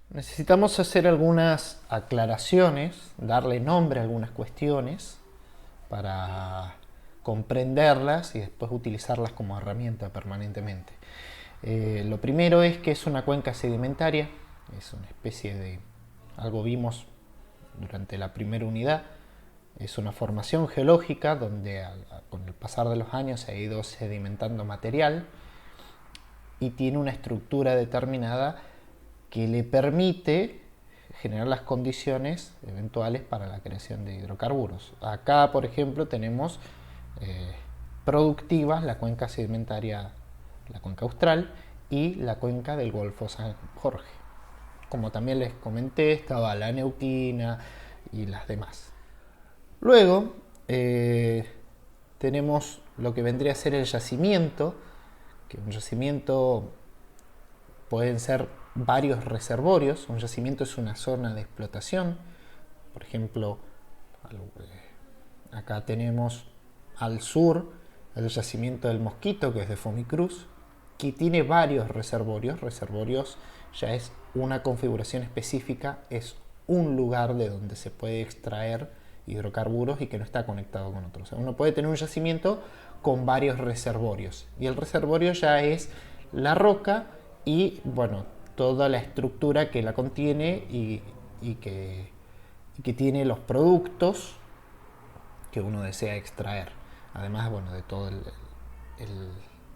Necesitamos hacer algunas aclaraciones, darle nombre a algunas cuestiones para comprenderlas y después utilizarlas como herramienta permanentemente. Lo primero es que es una cuenca sedimentaria, es una especie de, algo vimos durante la primera unidad, es una formación geológica donde con el pasar de los años se ha ido sedimentando material y tiene una estructura determinada que le permite generar las condiciones eventuales para la creación de hidrocarburos. Acá, por ejemplo, tenemos eh, productivas la cuenca sedimentaria, la cuenca austral y la cuenca del Golfo San Jorge. Como también les comenté, estaba la neuquina y las demás. Luego tenemos lo que vendría a ser el yacimiento, que un yacimiento pueden ser varios reservorios. Un yacimiento es una zona de explotación. Por ejemplo, acá tenemos al sur el yacimiento del Mosquito, que es de Fomicruz, que tiene varios reservorios. Reservorios ya es una configuración específica, es un lugar de donde se puede extraer hidrocarburos y que no está conectado con otros. O sea, uno puede tener un yacimiento con varios reservorios y el reservorio ya es la roca y bueno, toda la estructura que la contiene y que tiene los productos que uno desea extraer. Además, bueno, de toda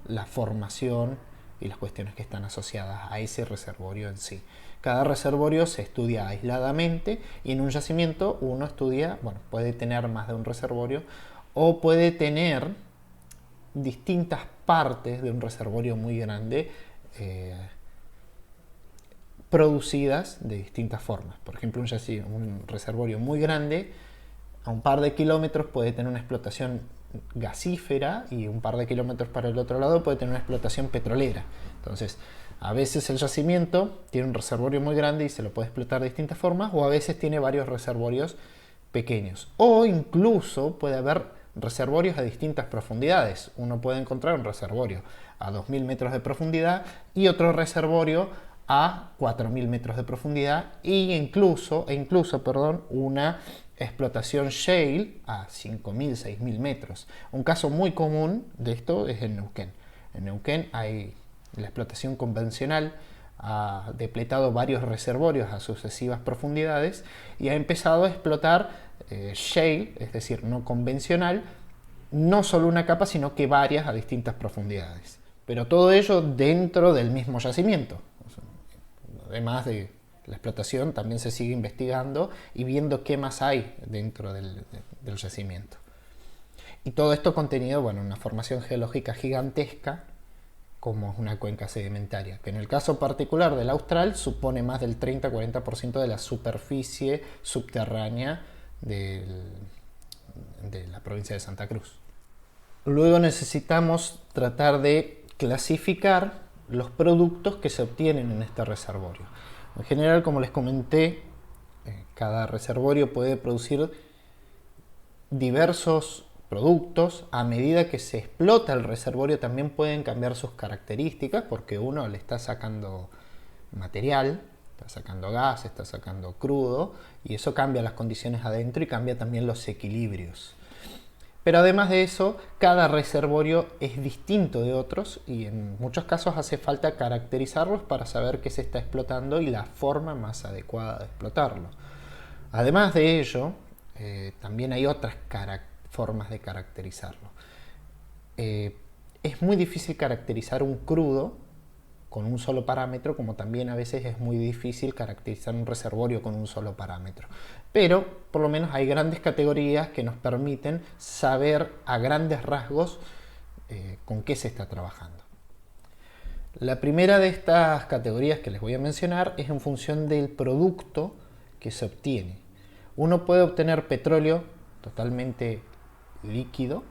la formación y las cuestiones que están asociadas a ese reservorio en sí. Cada reservorio se estudia aisladamente y en un yacimiento uno estudia, bueno, puede tener más de un reservorio o puede tener distintas partes de un reservorio muy grande producidas de distintas formas. Por ejemplo, un reservorio muy grande a un par de kilómetros puede tener una explotación gasífera y un par de kilómetros para el otro lado puede tener una explotación petrolera. Entonces, a veces el yacimiento tiene un reservorio muy grande y se lo puede explotar de distintas formas, o a veces tiene varios reservorios pequeños. O incluso puede haber reservorios a distintas profundidades. Uno puede encontrar un reservorio a 2000 metros de profundidad y otro reservorio a 4000 metros de profundidad e incluso una explotación shale a 5000, 6000 metros. Un caso muy común de esto es en Neuquén. En Neuquén hay la explotación convencional, ha depletado varios reservorios a sucesivas profundidades y ha empezado a explotar shale, es decir, no convencional, no solo una capa, sino que varias a distintas profundidades. Pero todo ello dentro del mismo yacimiento. Además de la explotación, también se sigue investigando y viendo qué más hay dentro del yacimiento. Y todo esto contenido, bueno, en una formación geológica gigantesca, como es una cuenca sedimentaria, que en el caso particular del Austral supone más del 30-40% de la superficie subterránea de la provincia de Santa Cruz. Luego necesitamos tratar de clasificar los productos que se obtienen en este reservorio. En general, como les comenté, cada reservorio puede producir diversos productos. A medida que se explota el reservorio también pueden cambiar sus características porque uno le está sacando material, está sacando gas, está sacando crudo y eso cambia las condiciones adentro y cambia también los equilibrios. Pero además de eso, cada reservorio es distinto de otros y en muchos casos hace falta caracterizarlos para saber qué se está explotando y la forma más adecuada de explotarlo. Además de ello, también hay otras formas de caracterizarlo. Es muy difícil caracterizar un crudo con un solo parámetro, como también a veces es muy difícil caracterizar un reservorio con un solo parámetro. Pero por lo menos hay grandes categorías que nos permiten saber a grandes rasgos con qué se está trabajando. La primera de estas categorías que les voy a mencionar es en función del producto que se obtiene. Uno puede obtener petróleo totalmente líquido,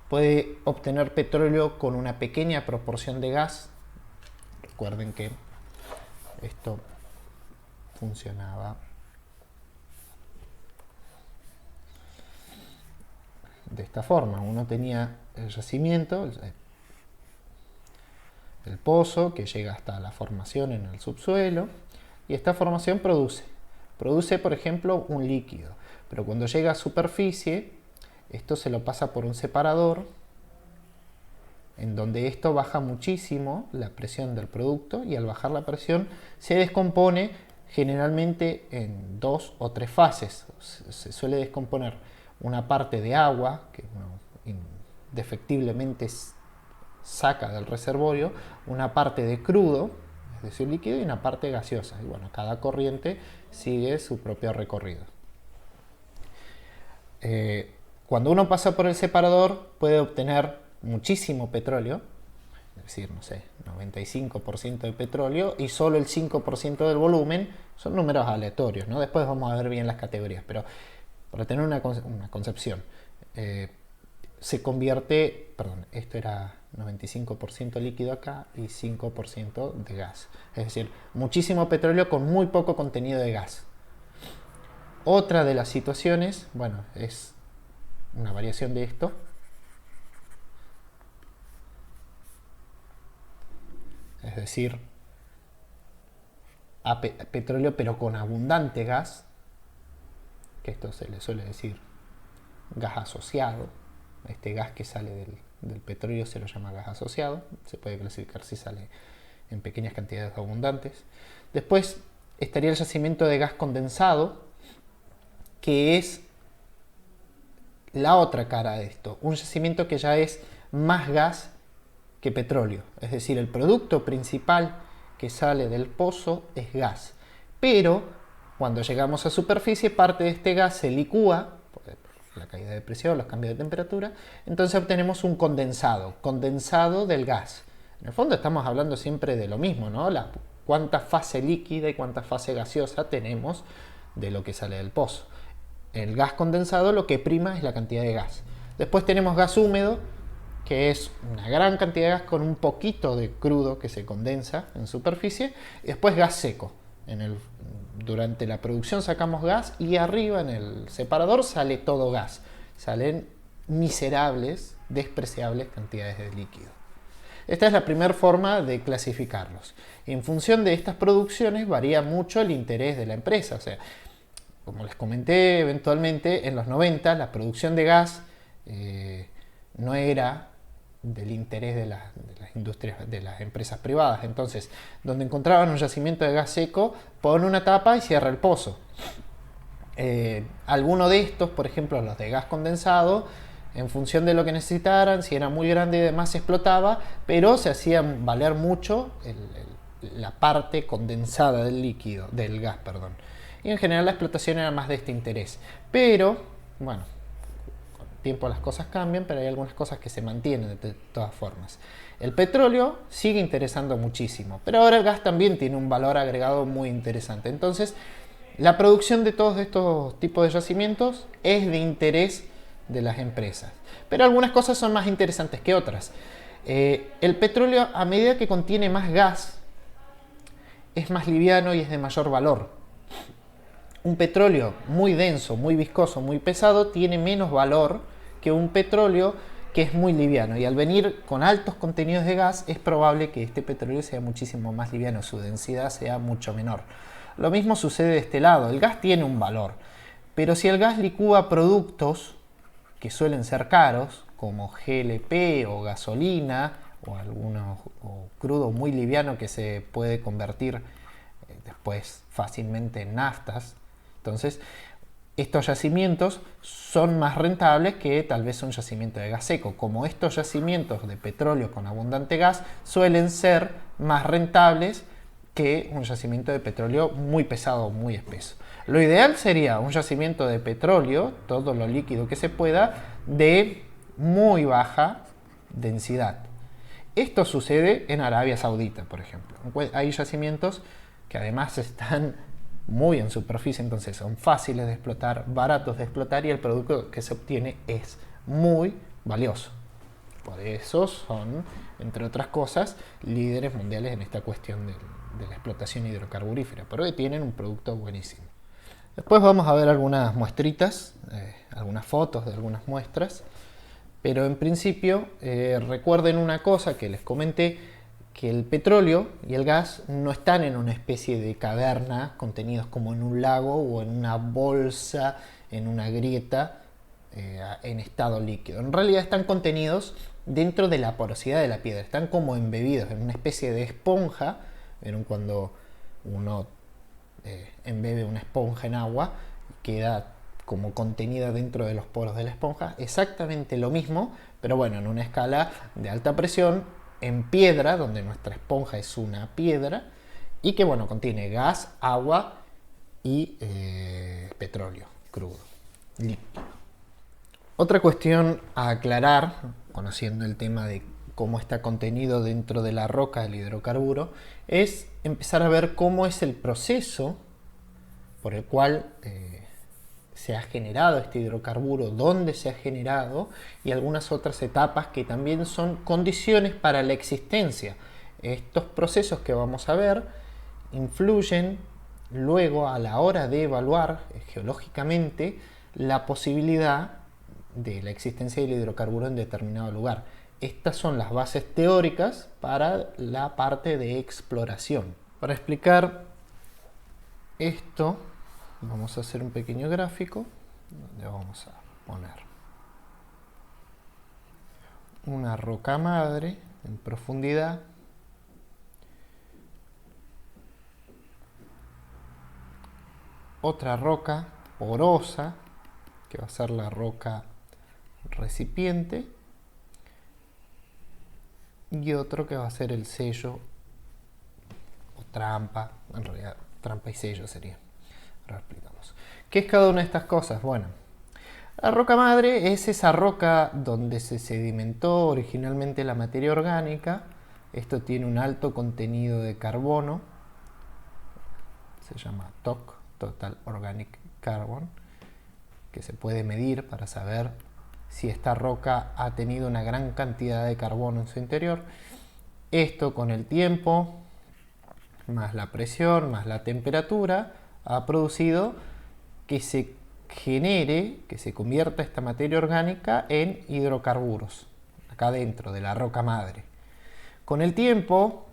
puede obtener petróleo con una pequeña proporción de gas. Recuerden que esto funcionaba de esta forma. Uno tenía el yacimiento, el pozo que llega hasta la formación en el subsuelo, y esta formación produce, por ejemplo, un líquido. Pero cuando llega a superficie, esto se lo pasa por un separador, en donde esto baja muchísimo la presión del producto, y al bajar la presión se descompone generalmente en 2 o 3 fases. Se suele descomponer una parte de agua, que indefectiblemente saca del reservorio, una parte de crudo, es decir, líquido, y una parte gaseosa. Y bueno, cada corriente sigue su propio recorrido. Cuando uno pasa por el separador puede obtener muchísimo petróleo, es decir, no sé, 95% de petróleo, y solo el 5% del volumen. Son números aleatorios, ¿no? Después vamos a ver bien las categorías, pero para tener una concepción, se convierte, perdón, esto era 95% líquido acá y 5% de gas. Es decir, muchísimo petróleo con muy poco contenido de gas. Otra de las situaciones, bueno, es una variación de esto. Es decir, a petróleo pero con abundante gas, que esto se le suele decir gas asociado. Este gas que sale del petróleo se lo llama gas asociado. Se puede clasificar si sale en pequeñas cantidades abundantes. Después estaría el yacimiento de gas condensado, que es la otra cara de esto. Un yacimiento que ya es más gas que petróleo. Es decir, el producto principal que sale del pozo es gas. Pero cuando llegamos a superficie, parte de este gas se licúa por la caída de presión, los cambios de temperatura. Entonces obtenemos un condensado del gas. En el fondo estamos hablando siempre de lo mismo, ¿no? Cuánta fase líquida y cuánta fase gaseosa tenemos de lo que sale del pozo. El gas condensado lo que prima es la cantidad de gas. Después tenemos gas húmedo, que es una gran cantidad de gas con un poquito de crudo que se condensa en superficie. Y después gas seco. Durante la producción sacamos gas y arriba en el separador sale todo gas. Salen miserables, despreciables cantidades de líquido. Esta es la primera forma de clasificarlos. En función de estas producciones varía mucho el interés de la empresa. O sea, como les comenté, eventualmente en los 90 la producción de gas no era del interés de las industrias, de las empresas privadas. Entonces, donde encontraban un yacimiento de gas seco, pone una tapa y cierra el pozo. Alguno de estos, por ejemplo los de gas condensado, en función de lo que necesitaran, si era muy grande y demás, se explotaba, pero se hacía valer mucho la parte condensada del líquido, del gas, perdón. Y en general la explotación era más de este interés. Pero, bueno, con el tiempo las cosas cambian, pero hay algunas cosas que se mantienen de todas formas. El petróleo sigue interesando muchísimo, pero ahora el gas también tiene un valor agregado muy interesante. Entonces, la producción de todos estos tipos de yacimientos es de interés de las empresas. Pero algunas cosas son más interesantes que otras. El petróleo, a medida que contiene más gas, es más liviano y es de mayor valor. Un petróleo muy denso, muy viscoso, muy pesado tiene menos valor que un petróleo que es muy liviano, y al venir con altos contenidos de gas es probable que este petróleo sea muchísimo más liviano, su densidad sea mucho menor. Lo mismo sucede de este lado. El gas tiene un valor, pero si el gas licúa productos que suelen ser caros, como GLP o gasolina o crudo muy liviano que se puede convertir después fácilmente en naftas, entonces estos yacimientos son más rentables que tal vez un yacimiento de gas seco. Como estos yacimientos de petróleo con abundante gas suelen ser más rentables que un yacimiento de petróleo muy pesado, muy espeso. Lo ideal sería un yacimiento de petróleo, todo lo líquido que se pueda, de muy baja densidad. Esto sucede en Arabia Saudita, por ejemplo. Hay yacimientos que además están muy en superficie, entonces son fáciles de explotar, baratos de explotar, y el producto que se obtiene es muy valioso. Por eso son, entre otras cosas, líderes mundiales en esta cuestión de la explotación hidrocarburífera, pero tienen un producto buenísimo. Después vamos a ver algunas muestritas, algunas fotos de algunas muestras, pero en principio recuerden una cosa que les comenté: que el petróleo y el gas no están en una especie de caverna contenidos como en un lago o en una bolsa, en una grieta, en estado líquido. En realidad están contenidos dentro de la porosidad de la piedra, están como embebidos en una especie de esponja. ¿Vieron cuando uno embebe una esponja en agua y queda como contenida dentro de los poros de la esponja? Exactamente lo mismo, pero bueno, en una escala de alta presión, en piedra, donde nuestra esponja es una piedra, y que bueno, contiene gas, agua y petróleo crudo, líquido. Otra cuestión a aclarar, conociendo el tema de cómo está contenido dentro de la roca el hidrocarburo, es empezar a ver cómo es el proceso por el cual se ha generado este hidrocarburo, dónde se ha generado y algunas otras etapas que también son condiciones para la existencia. Estos procesos que vamos a ver influyen luego a la hora de evaluar geológicamente la posibilidad de la existencia del hidrocarburo en determinado lugar. Estas son las bases teóricas para la parte de exploración. Para explicar esto, vamos a hacer un pequeño gráfico donde vamos a poner una roca madre en profundidad, otra roca porosa que va a ser la roca recipiente y otro que va a ser el sello o trampa, en realidad trampa y sello sería. Ahora explicamos. ¿Qué es cada una de estas cosas? Bueno, la roca madre es esa roca donde se sedimentó originalmente la materia orgánica. Esto tiene un alto contenido de carbono, se llama TOC, Total Organic Carbon, que se puede medir para saber si esta roca ha tenido una gran cantidad de carbono en su interior. Esto con el tiempo, más la presión, más la temperatura, ha producido que se genere, que se convierta esta materia orgánica en hidrocarburos, acá dentro de la roca madre. Con el tiempo,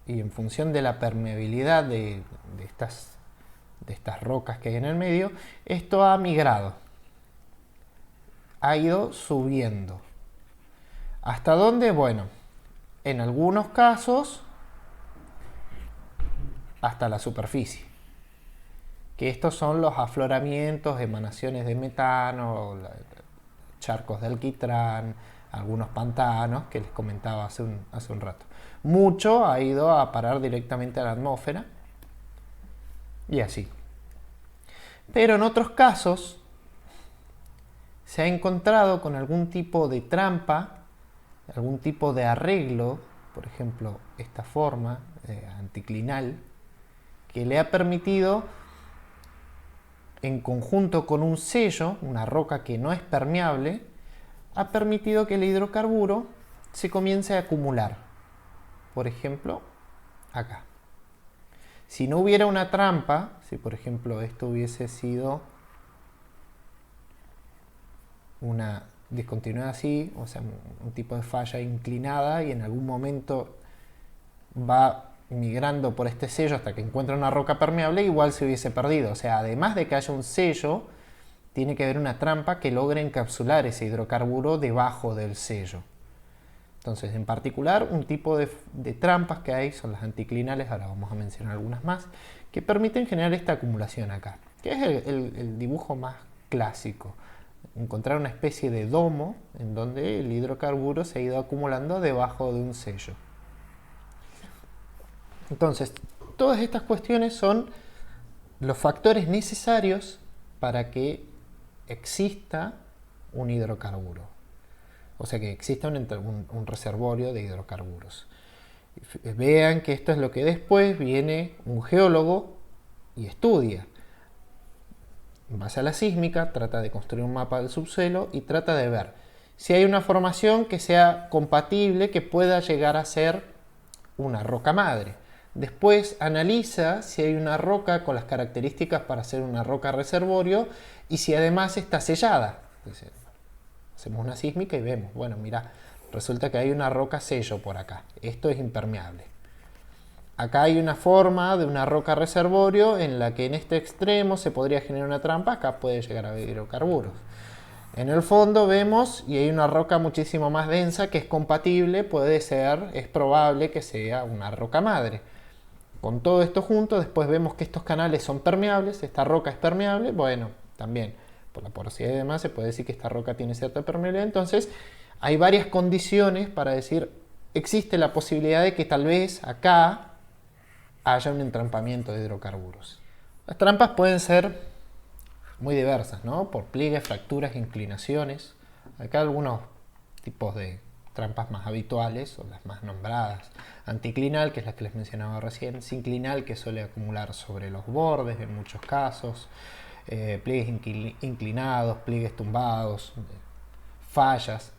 y en función de la permeabilidad de estas rocas que hay en el medio, esto ha migrado, ha ido subiendo. ¿Hasta dónde? Bueno, en algunos casos hasta la superficie, que estos son los afloramientos, emanaciones de metano, charcos de alquitrán, algunos pantanos que les comentaba hace un rato. Mucho ha ido a parar directamente a la atmósfera y así. Pero en otros casos se ha encontrado con algún tipo de trampa, algún tipo de arreglo, por ejemplo esta forma anticlinal, que le ha permitido, en conjunto con un sello, una roca que no es permeable, ha permitido que el hidrocarburo se comience a acumular. Por ejemplo, acá. Si no hubiera una trampa, si por ejemplo esto hubiese sido una discontinuidad así, o sea, un tipo de falla inclinada y en algún momento va migrando por este sello hasta que encuentra una roca permeable, igual se hubiese perdido. O sea, además de que haya un sello, tiene que haber una trampa que logre encapsular ese hidrocarburo debajo del sello. Entonces, en particular, un tipo de trampas que hay son las anticlinales, ahora vamos a mencionar algunas más, que permiten generar esta acumulación acá, que es el dibujo más clásico. Encontrar una especie de domo en donde el hidrocarburo se ha ido acumulando debajo de un sello. Entonces, todas estas cuestiones son los factores necesarios para que exista un hidrocarburo. O sea, que exista un reservorio de hidrocarburos. Vean que esto es lo que después viene un geólogo y estudia. En base a la sísmica, trata de construir un mapa del subsuelo y trata de ver si hay una formación que sea compatible, que pueda llegar a ser una roca madre. Después analiza si hay una roca con las características para ser una roca reservorio y si además está sellada. Entonces, hacemos una sísmica y vemos, bueno, mira, resulta que hay una roca sello por acá. Esto es impermeable. Acá hay una forma de una roca reservorio en la que en este extremo se podría generar una trampa. Acá puede llegar a haber hidrocarburos. En el fondo vemos, y hay una roca muchísimo más densa que es compatible, puede ser, es probable que sea una roca madre. Con todo esto junto, después vemos que estos canales son permeables, esta roca es permeable, bueno, también por la porosidad y demás se puede decir que esta roca tiene cierta permeabilidad. Entonces hay varias condiciones para decir, existe la posibilidad de que tal vez acá haya un entrampamiento de hidrocarburos. Las trampas pueden ser muy diversas, ¿no? Por pliegues, fracturas, inclinaciones. Acá algunos tipos de trampas más habituales o las más nombradas. Anticlinal, que es la que les mencionaba recién. Sinclinal, que suele acumular sobre los bordes en muchos casos. Pliegues inclinados, pliegues tumbados, fallas.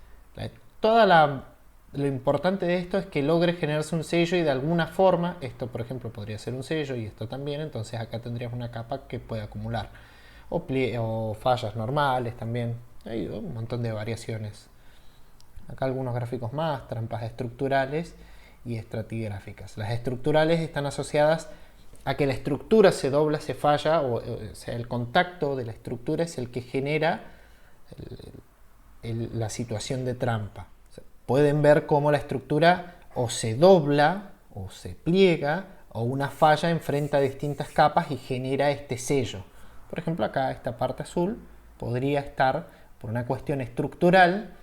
Lo importante de esto es que logre generarse un sello y de alguna forma, esto por ejemplo podría ser un sello y esto también, entonces acá tendríamos una capa que puede acumular. O fallas normales también. Hay un montón de variaciones. Acá algunos gráficos más, trampas estructurales y estratigráficas. Las estructurales están asociadas a que la estructura se dobla, se falla, o sea, el contacto de la estructura es el que genera la situación de trampa. O sea, pueden ver cómo la estructura o se dobla o se pliega o una falla enfrenta distintas capas y genera este sello. Por ejemplo, acá esta parte azul podría estar, por una cuestión estructural,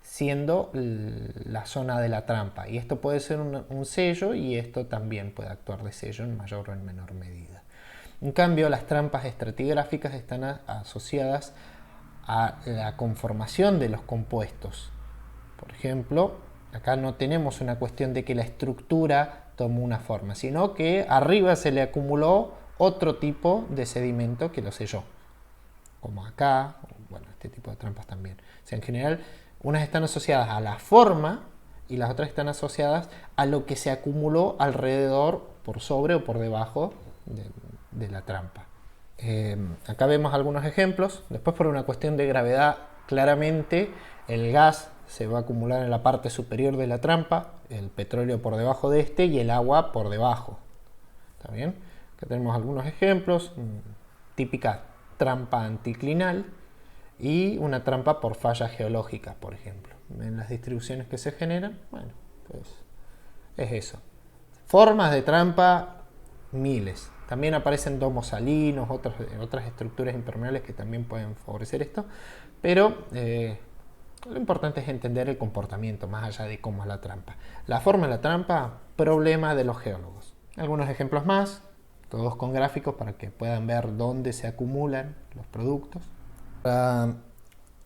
siendo la zona de la trampa. Y esto puede ser un sello y esto también puede actuar de sello en mayor o en menor medida. En cambio, las trampas estratigráficas están asociadas a la conformación de los compuestos. Por ejemplo, acá no tenemos una cuestión de que la estructura tomó una forma, sino que arriba se le acumuló otro tipo de sedimento que lo selló, como acá, bueno, este tipo de trampas también. O sea, en general, unas están asociadas a la forma y las otras están asociadas a lo que se acumuló alrededor, por sobre o por debajo de la trampa. Acá vemos algunos ejemplos. Después, por una cuestión de gravedad, claramente el gas se va a acumular en la parte superior de la trampa, el petróleo por debajo de este y el agua por debajo. ¿Está bien? Acá tenemos algunos ejemplos. Típica trampa anticlinal y una trampa por fallas geológicas, por ejemplo. En las distribuciones que se generan, bueno, pues es eso. Formas de trampa, miles. También aparecen domos salinos, otras estructuras impermeables que también pueden favorecer esto, pero lo importante es entender el comportamiento más allá de cómo es la trampa. La forma de la trampa, problema de los geólogos. Algunos ejemplos más, todos con gráficos para que puedan ver dónde se acumulan los productos. Para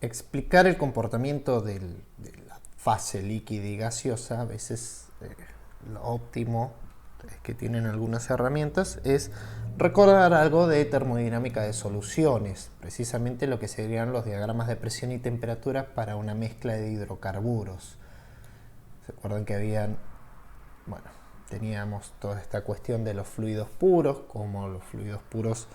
explicar el comportamiento de la fase líquida y gaseosa, a veces lo óptimo que tienen algunas herramientas es recordar algo de termodinámica de soluciones, precisamente lo que serían los diagramas de presión y temperatura para una mezcla de hidrocarburos. ¿Se acuerdan que teníamos toda esta cuestión de los fluidos puros, como los fluidos puros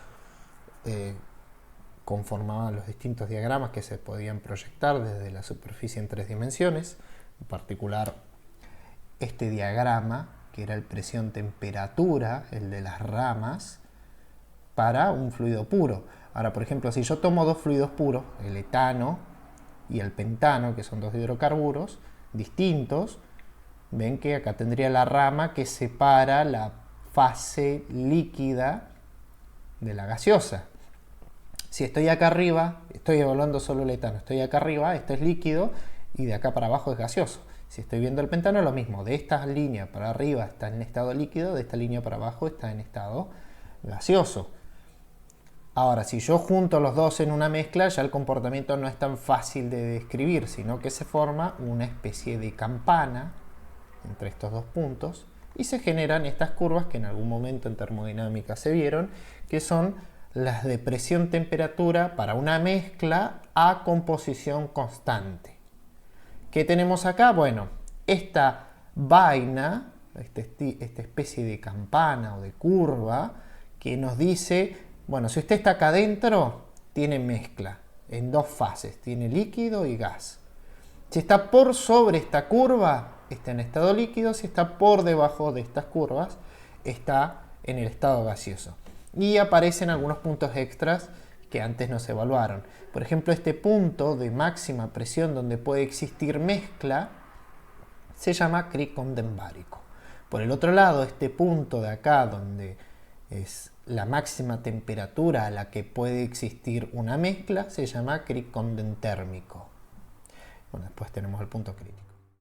conformaban los distintos diagramas que se podían proyectar desde la superficie en 3 dimensiones, en particular este diagrama que era el presión-temperatura, el de las ramas, para un fluido puro. Ahora, por ejemplo, si yo tomo dos fluidos puros, el etano y el pentano, que son dos hidrocarburos distintos, ven que acá tendría la rama que separa la fase líquida de la gaseosa. Si estoy acá arriba, estoy evaluando solo el etano, estoy acá arriba, esto es líquido y de acá para abajo es gaseoso. Si estoy viendo el pentano, lo mismo. De esta línea para arriba está en estado líquido, de esta línea para abajo está en estado gaseoso. Ahora, si yo junto los dos en una mezcla, ya el comportamiento no es tan fácil de describir, sino que se forma una especie de campana entre estos dos puntos y se generan estas curvas que en algún momento en termodinámica se vieron, que son las de presión-temperatura para una mezcla a composición constante. ¿Qué tenemos acá? Bueno, esta vaina, esta especie de campana o de curva que nos dice, bueno, si usted está acá adentro, tiene mezcla en dos fases, tiene líquido y gas. Si está por sobre esta curva, está en estado líquido. Si está por debajo de estas curvas, está en el estado gaseoso. Y aparecen algunos puntos extras que antes no se evaluaron. Por ejemplo, este punto de máxima presión donde puede existir mezcla se llama cricondenbárico. Por el otro lado, este punto de acá donde es la máxima temperatura a la que puede existir una mezcla se llama cricondentérmico. Bueno, después tenemos el punto crítico.